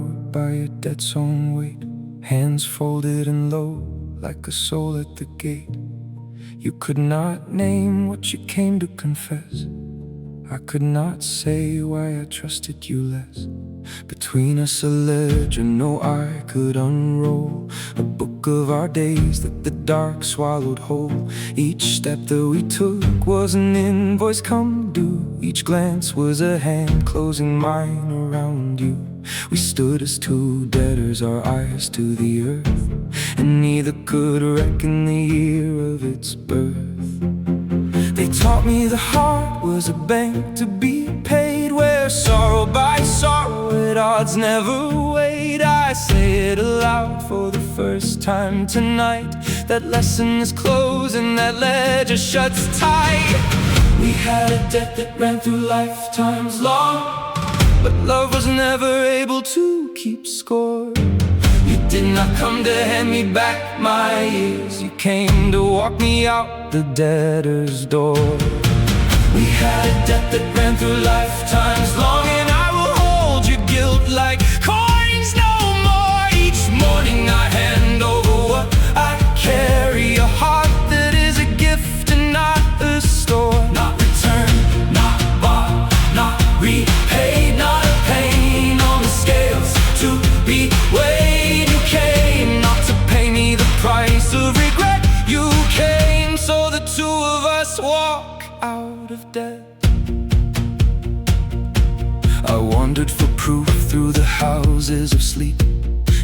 out by a debt's own weight, hands folded and low like a soul at the gate. You could not name what you came to confess. I could not say why I trusted you less. Between us a ledger no eye could unroll, a book of our days that the dark swallowed whole. Each step that we took was an invoice come due. Each glance was a hand closing mine around you. We stood as two debtors, our eyes to the earth, and neither could reckon the year of its birth. They taught me the heart was a bank to be paid, where sorrow by sorrow at odds never weighed. I say it aloud for the first time tonight. That lesson is closed and that ledger shuts tight. We had a debt that ran through lifetimes long, but love was never able to keep score. You did not come to hand me back my years. You came to walk me out the debtor's door. We had a debt that ran through lifetimes long, and I will hold your guilt like coins no more. Each morning I hand over what I carry, a heart that is a gift and not a store. Not returned, not bought, not repaid, not a pain on the scales to be weighed. You came not to pay me the price of regret. You came so the two of us walk out of debt. I wandered for proof through the houses of sleep,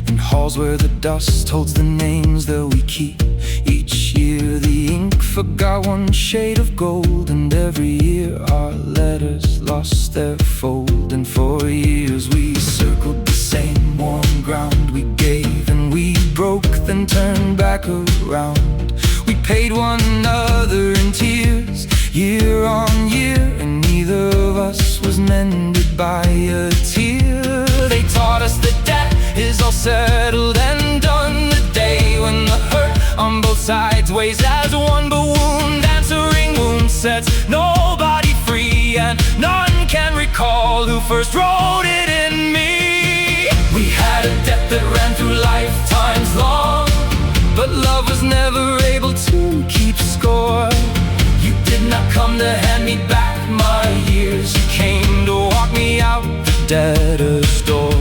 in halls where the dust holds the names that we keep. Each year the ink forgot one shade of gold, and every year our letters lost their fold. And for years we circled the same warm ground. We gave and we broke, then turned back around. We paid one another in tears, year on year, and neither of us was mended by a tear. They taught us that debt is all settled and done, the day when the hurt on both sides weighs as one. But wound answering wound sets nobody free, and none can recall who first wrote it in me. We had a debt that ran through lifetimes long, but love was never able to keep score. You did not come to hand me back my years. You came to walk me out the debtor's door.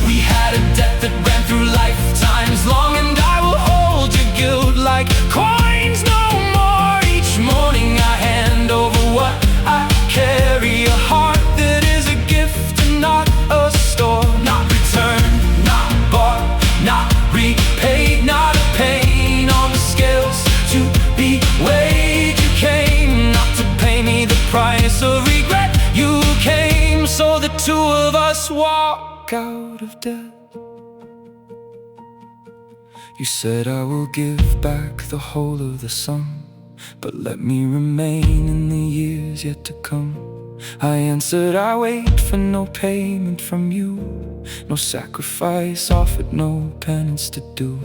We had a debt that ran through lifetimes long, and I will hold your guilt like coins no more. Each morning I hand over what I carry, a heart that is a gift and not a store. Not returned, not bought, not repaid, not a pain on the scales to be weighed. You came not to pay me the price of regret. You came so the two of us walk out of debt. You said I will give back the whole of the sum, but let me remain in the years yet to come. I answered I wait for no payment from you, no sacrifice offered, no penance to do.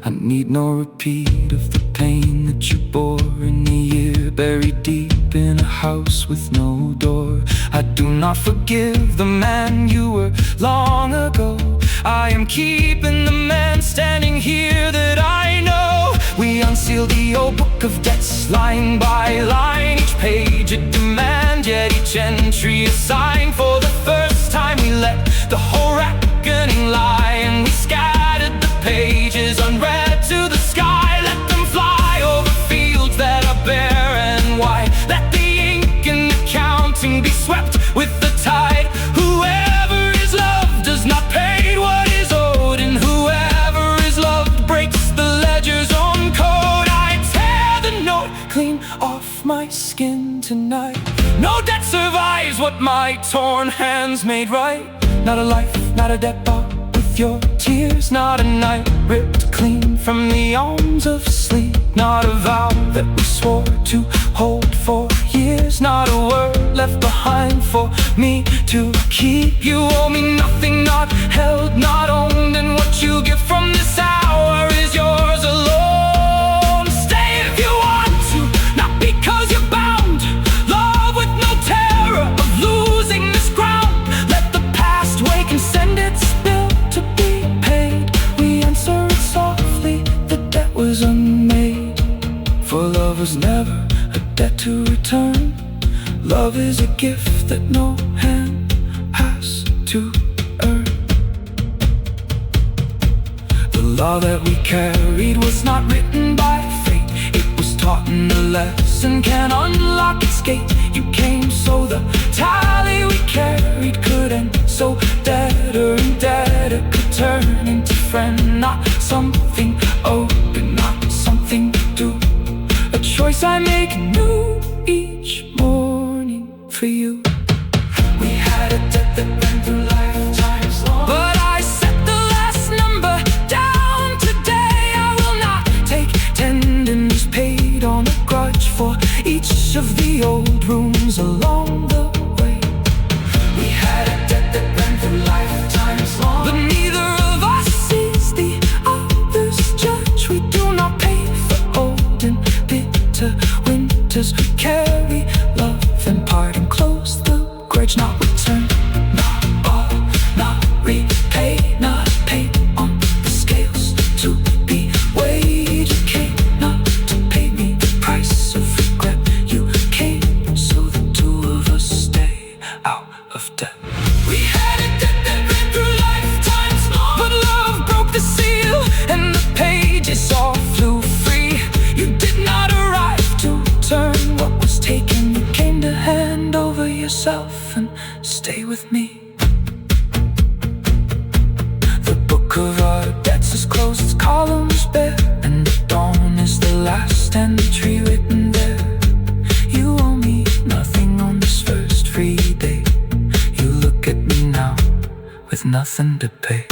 I need no repeat of the pain that you bore in a year buried deep in a house with no door. I do not forgive the man you were long ago. I am keeping the man standing here that I know. We unsealed the old book of debts line by line, each page a demand, yet each entry a sign. For the first time we let the whole reckoning lie, and we scattered the pages unread to the sky. Let them fly over fields that are bare and wide. Let the ink and the counting be swept with the tide. Whoever is loved does not pay what is owed, and whoever is loved breaks the ledger's own code. I tear the note clean off my skin tonight. No debt survives what my torn hands made right. Not a life, not a debt bought with your tears, not a night ripped clean from the arms of sleep, not a vow that we swore to hold for years, not a word left behind for me to keep. You owe me nothing, not held, not owned, and what you give from this hour is yours alone. Stay if you want to, not because you're bound. Love with no terror of losing this ground. Let the past wake and send its law that we carried was not written by fate. It was taught in the lesson can unlock its gate. You came so the tally we carried could end, so debtor and debtor could turn into friend. Not something owed, but not something due. A choice I make new each morning for you. We had a debt that ran through lifetimes long, but I set the last number down today. I will not take tendons paid on a grudge for each of the old rooms along the way. We had a debt that ran through lifetimes long, but neither of us is the other's judge. We do not pay for old and bitter winters. We carry love and part and close the grudge. Not return, not all, not repay, not paid on the scales to be weighed. You came not to pay me the price of regret. You came so the two of us stay out of debt. We had a debt that ran through lifetimes long, but love broke the seal and the pages all flew free. You did not arrive to turn what was taken. You came to hand over yourself and stay with me. The book of our debts is closed, its columns bare, and the dawn is the last entry written there. You owe me nothing on this first free day. You look at me now with nothing to pay.